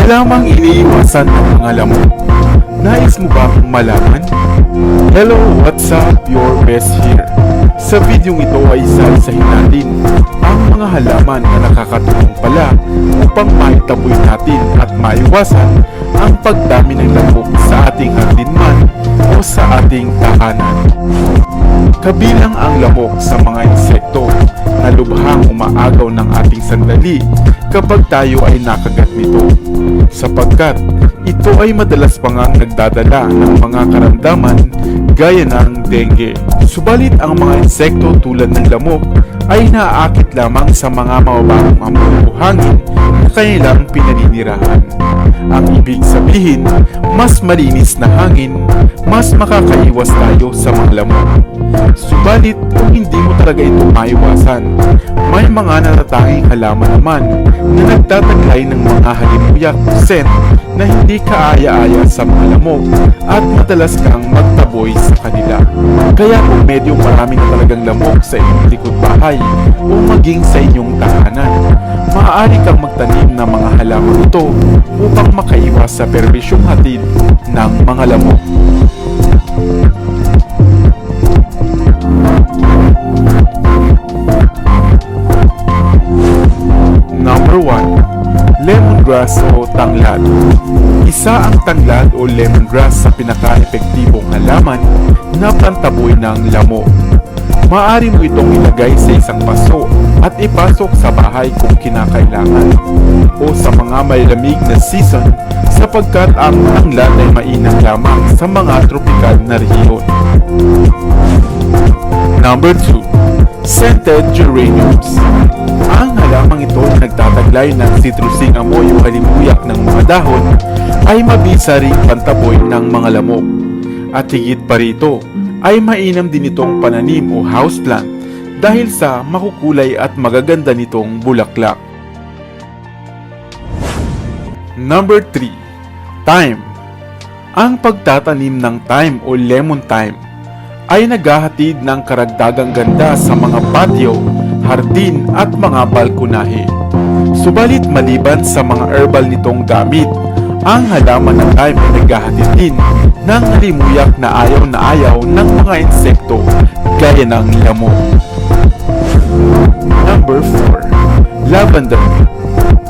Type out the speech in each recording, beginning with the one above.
Halamang iniiwasan ng mga lamok. Nais mo ba akong malaman? Hello, what's up? Your best here. Sa videong ito ay isa-isahin natin ang mga halaman na nakakatulong pala upang maitaboy natin at maiwasan ang pagdami ng lamok sa ating hardinman o sa ating tahanan. Kabilang ang lamok sa mga insekto na lubhang umaagaw ng ating sandali kapag tayo ay nakagat nito, sapagkat ito ay madalas pa ngang nagdadala ng mga karamdaman gaya ng dengue. Subalit ang mga insekto tulad ng lamok ay naaakit lamang sa mga mababang amoy o hangin na kanilang pinaninirahan. Ang ibig sabihin, mas malinis na hangin, mas makakaiwas tayo sa mga lamok. Subalit kung hindi mo talaga ito maiwasan, may mga natatanging halaman naman na nagtataglay ng mga halimuyak o scent na hindi kaaya-aya sa mga lamok at madalas kang magtaboy sa kanila. Kaya kung medyo marami na talagang lamok sa inyong likod bahay o maging sa inyong tahanan, maaari kang magtanim ng mga halaman ito upang makaiwas sa perbisyong hatid ng mga lamok. Number 1. Lemongrass o tanglad. Isa ang tanglad o lemongrass sa pinaka-epektibong halaman na pantaboy ng lamok. Maaari mo itong ilagay sa isang paso at ipasok sa bahay kung kinakailangan o sa mga malamig na season, sapagkat ang tanglad ay mainam lamang sa mga tropikal na rehiyon. Number 2. Scented geraniums. Ang halamang ito na nagtataglay ng citrusing amoy o halimuyak ng mga dahon ay mabisa ring pantaboy ng mga lamok. At higit pa rito, ay mainam din itong pananim o houseplant dahil sa makukulay at magaganda nitong bulaklak. Number 3. Thyme. Ang pagtatanim ng thyme o lemon thyme ay naghahatid ng karagdagang ganda sa mga patio, hardin at mga balkonahe. Subalit maliban sa mga herbal nitong gamit, ang halaman ng thyme ay naghahatid din ng halimuyak na ayaw ng mga insekto gaya ng lamok. Number 4. Lavender.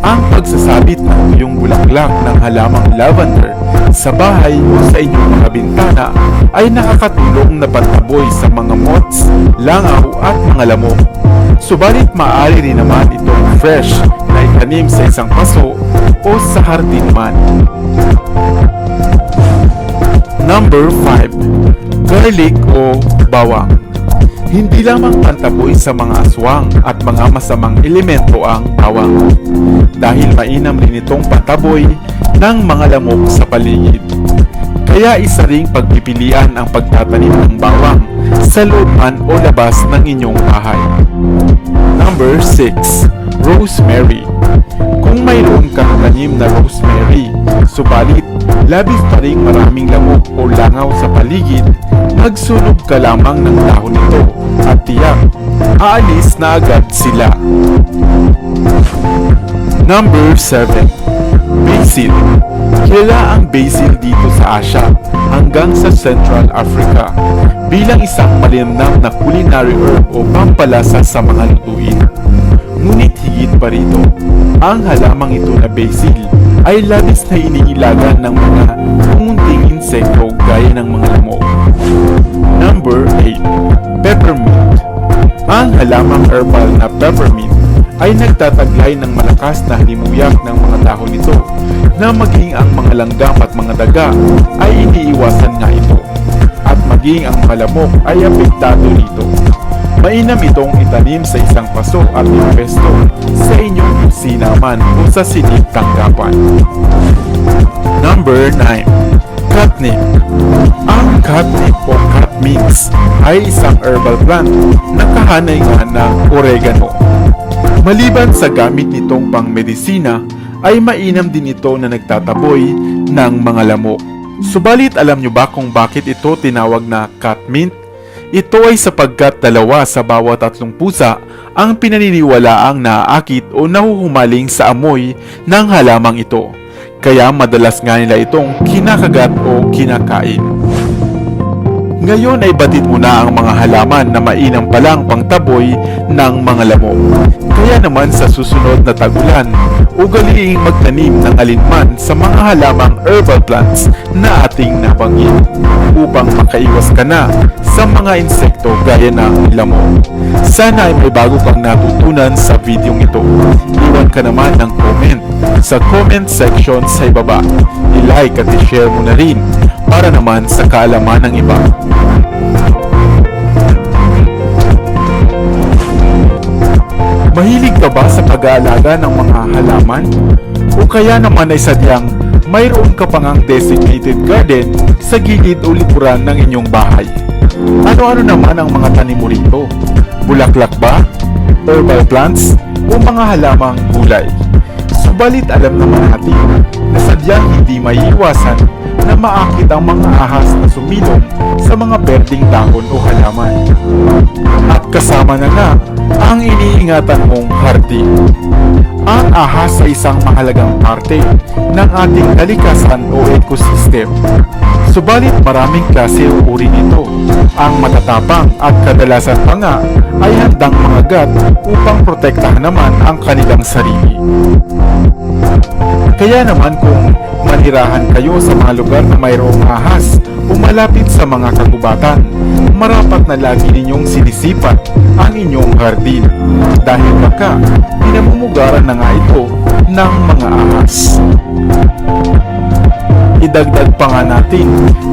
Ang pagsasabit ng iyong bulaklak ng halamang lavender sa bahay o sa inyong mga bintana ay nakakatulong na pantaboy sa mga moths, langaw at mga lamok. Subalit maaari rin naman itong fresh na itanim sa isang paso o sa hardin man. Number 5. Garlic o bawang. Hindi lamang pantaboy sa mga aswang at mga masamang elemento ang bawang, dahil mainam rin itong pantaboy ng mga lamok sa paligid. Kaya isa ring pagpipilian ang pagtatanim ng bawang sa loob man o labas ng inyong bahay. Number 6. Rosemary. Kung mayroon kang tanim na rosemary, subalit labis pa ring maraming lamok o langaw sa paligid, magsunog ka lamang ng dahon nito at tiyak, aalis na agad sila. Number 7. Basil. Kilala ang basil dito sa Asia hanggang sa Central Africa bilang isang malinamnam na culinary herb o pampalasa sa mga lutuin. Ngunit higit pa rito, ang halamang ito na basil ay labis na iniilagan ng mga pumunting insekto gaya ng mga lamok. Number 8. Peppermint. Ang halamang herbal na peppermint ay nagtataglay ng malakas na halimuyak ng mga dahon nito na maging ang mga langgam at mga daga ay iniiwasan nga ito, at maging ang mga lamok ay apektado nito. Mainam itong itanim sa isang paso at ipesto sa inyong kusina man o sa silid tanggapan. Number 9. Catnip. Ang catnip o catmints ay isang herbal plant na kahanay nga ng oregano. Maliban sa gamit nitong pangmedisina, ay mainam din ito na nagtataboy ng mga lamok. Subalit alam nyo ba kung bakit ito tinawag na catmint? Ito ay sapagkat 2 sa bawat 3 pusa ang pinaniniwalaang naaakit o nahuhumaling sa amoy ng halamang ito. Kaya madalas nga nila itong kinakagat o kinakain. Ngayon ay batid mo na ang mga halaman na mainam palang pangtaboy ng mga lamok. Kaya naman sa susunod na tag-ulan, ugaliing magtanim ng alinman sa mga halamang herbal plants na ating nabanggit upang makaiwas ka na sa mga insekto gaya ng lamok. Sana ay may bago kang natutunan sa videong ito. Iwan ka naman ng comment sa comment section sa ibaba. I-like at i-share mo na rin para naman sa kaalaman ng iba. Mahilig ka ba sa pag-aalaga ng mga halaman? O kaya naman ay sadyang mayroon ka pang designated garden sa gilid o likuran ng inyong bahay? Ano-ano naman ang mga tanim mo rito? Bulaklak ba? Herbal plants? O mga halamang gulay? Subalit alam naman natin na sadyang hindi maiiwasan na maakit ang mga ahas na sumilong sa mga berdeng dahon o halaman. At kasama na nga ang iniingatan mong hardin. Ang ahas ay isang mahalagang parte ng ating kalikasan o ecosystem. Subalit maraming klase o uri nito. Ang matatapang at kadalasan pa nga ay handang mangagat upang protektahan naman ang kanilang sarili. Kaya naman kung manirahan kayo sa mga lugar na mayroong ahas o malapit sa mga kagubatan, marapat na lagi ninyong sinisipat ang inyong hardin dahil baka pinamumugaran na nga ito ng mga ahas. Idagdag pa nga natin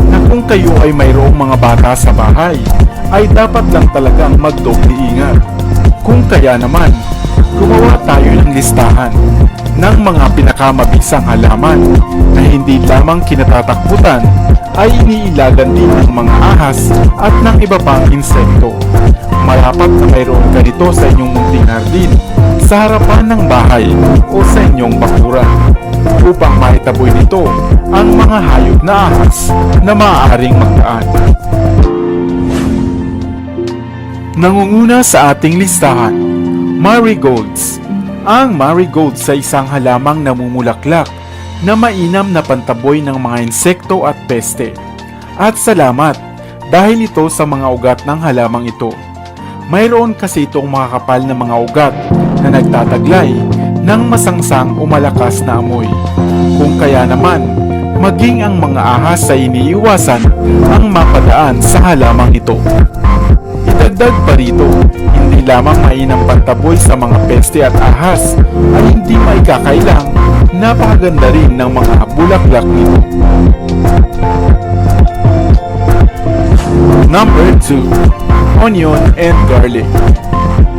na kung kayo ay mayroong mga bata sa bahay, ay dapat lang talagang magdoble ingat. Kung kaya naman, gumawa tayo ng listahan ng mga pinakamabisang halaman na hindi lamang kinatatakbutan ay iniilagan din ng mga ahas at ng iba pang insekto. Marapat na mayroon ganito sa inyong munting hardin, sa harapan ng bahay o sa inyong bakuran upang maitaboy nito ang mga hayop na ahas na maaaring magdaan. Nangunguna sa ating listahan, marigolds. Ang marigolds sa isang halamang namumulaklak na mainam na pantaboy ng mga insekto at peste. At salamat dahil ito sa mga ugat ng halamang ito. Mayroon kasi itong mga kapal na mga ugat na nagtataglay ng masangsang o malakas na amoy. Kung kaya naman, maging ang mga ahas ay iniiwasan ang mapadaan sa halamang ito. Idagdag pa rito, hindi lamang mainam pantaboy sa mga peste at ahas ay hindi maikakailang napakaganda rin ng mga bulaklak nito. Number 2. Onion and garlic.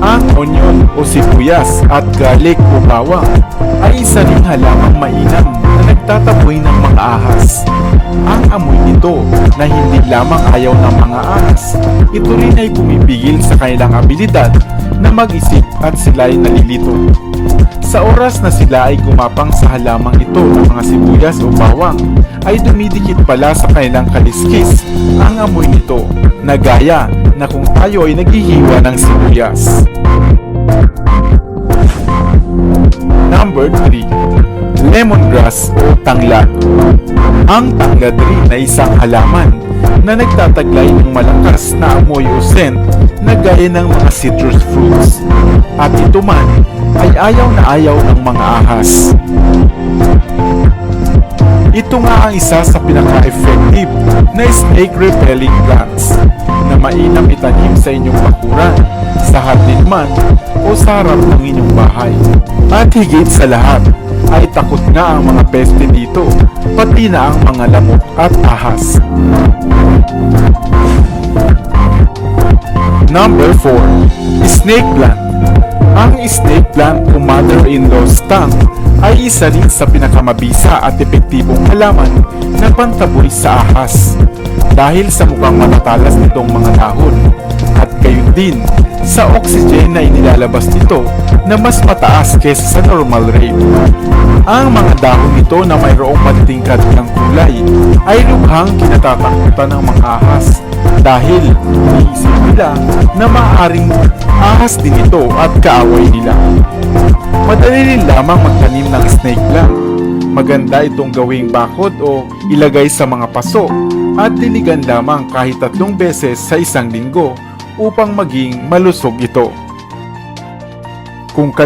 Ang onion o sibuyas at garlic o bawang ay isa ring halamang mainam na nagtataboy ng mga ahas. Ang amoy nito na hindi lamang ayaw ng mga ahas, ito rin ay pumipigil sa kanilang abilidad na mag-isip at sila ay nalilito. Sa oras na sila ay gumapang sa halamang ito ng mga sibuyas o bawang, ay dumidikit pala sa kanilang kaliskis ang amoy nito na gaya na kung tayo ay naghihiwa ng sibuyas. Number 3. Lemongrass o tanglad. Ang tanglad rin na isang halaman na nagtataglay ng malakas na amoy o scent na gaya ng mga citrus fruits. At ito man ay ayaw na ayaw ng mga ahas. Ito nga ang isa sa pinaka-effective na snake-repelling plants na mainam itanim sa inyong bakuran, sa hardin man o sa harap ng inyong bahay. At higit sa lahat, ay takot nga ang mga peste dito, pati na ang mga lamok at ahas. Number 4. Snake plant. Ang snake plant o mother-in-law stump ay isa rin sa pinakamabisa at epektibong halaman na pantaboy sa ahas dahil sa mukhang matatalas nitong mga dahon at gayon din sa oxygen na inilalabas nito na mas mataas kesa sa normal rate. Ang mga dahon nito na mayroong matitingkad ng kulay ay lubhang kinatatakutan ng mga ahas dahil iniisip nila na maaaring ahas din ito at kaaway nila. Madali rin lamang magtanim ng snake plant. Maganda itong gawing bakod o ilagay sa mga paso at diligan lamang kahit 3 beses sa isang linggo upang maging malusog ito. Kung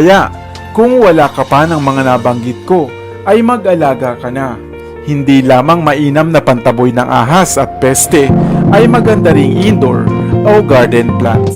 wala ka pa ng mga nabanggit ko, ay mag-alaga ka na. Hindi lamang mainam na pantaboy ng ahas at peste, ay maganda ring indoor o garden plants.